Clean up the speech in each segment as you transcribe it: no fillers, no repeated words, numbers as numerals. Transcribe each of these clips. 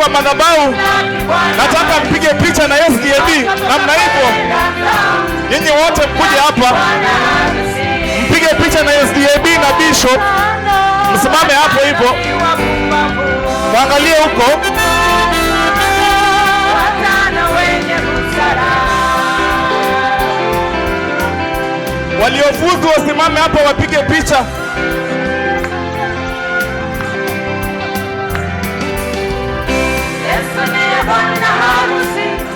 kwa madhabahu, nataka mpige picha na SDAB namna hivyo. Nyinyi wote mkuje hapa mpige picha na SDAB na Bishop, msimame hapo hivyo, mwangalie huko. Waliofuzu wasimame hapo wapige picha.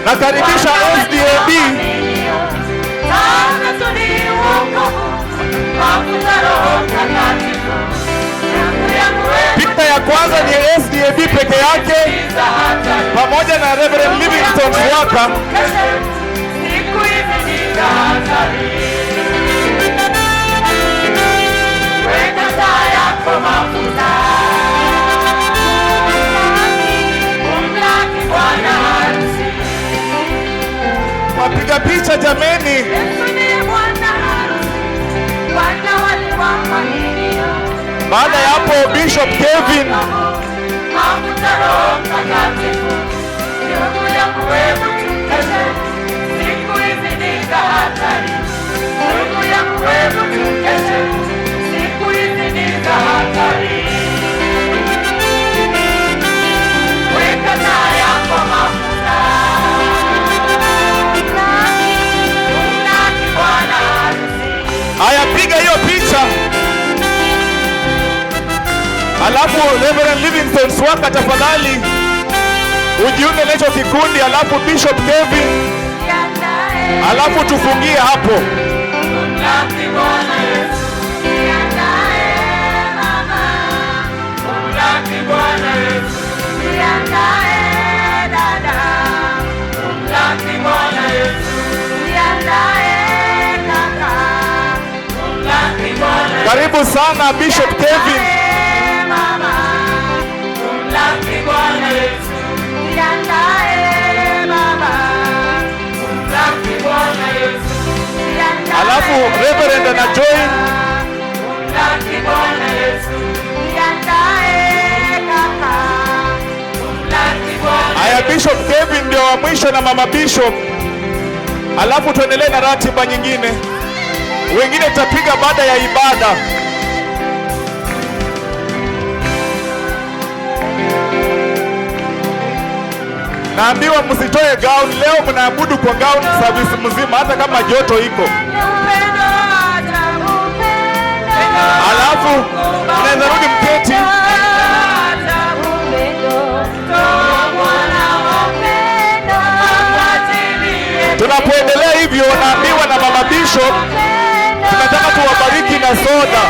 Nakaribisha SDAB. Picha ya kwanza ni SDAB peke yake pamoja na Reverend Livingstone Swaka. Wapiga picha jameni. Baada ya hapo Bishop Kevin ayapiga hiyo picha, alafu Reverend Livingstone Swaka tafadhali ujiunge na hicho kikundi, alafu Bishop Kevin, alafu tufungie hapo. Karibu sana Bishop Kevin. Alafu Reverend ana join. Aya, Bishop Kevin ndio wa mwisho na Mama Bishop. Alafu tuendelee na ratiba nyingine. Wengine tutapiga baada ya ibada. Naambiwa msitoe gown leo, mnaabudu kwa gown service mzima hata kama joto iko. Alafu mnaweza rudi mketi. Tunapoendelea hivyo, naambiwa na Mama Bishop tunataka tuwabariki na soda.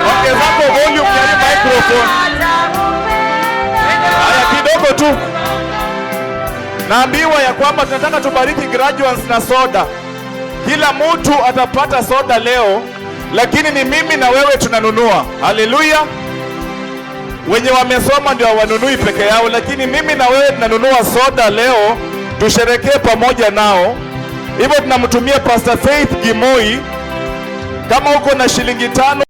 Ongezako volume ya microphone. Haya kidogo tu. Naambiwa ya kwamba tunataka tubariki graduates na soda. Kila mtu atapata soda leo, lakini ni mimi na wewe tunanunua. Haleluya. Wenye wamesoma ndio wanunui peke yao, lakini mimi na wewe tunanunua soda leo, tusherekee pamoja nao. Hivyo tunamtumia Pastor Faith Gimoi. Kama uko na shilingi 5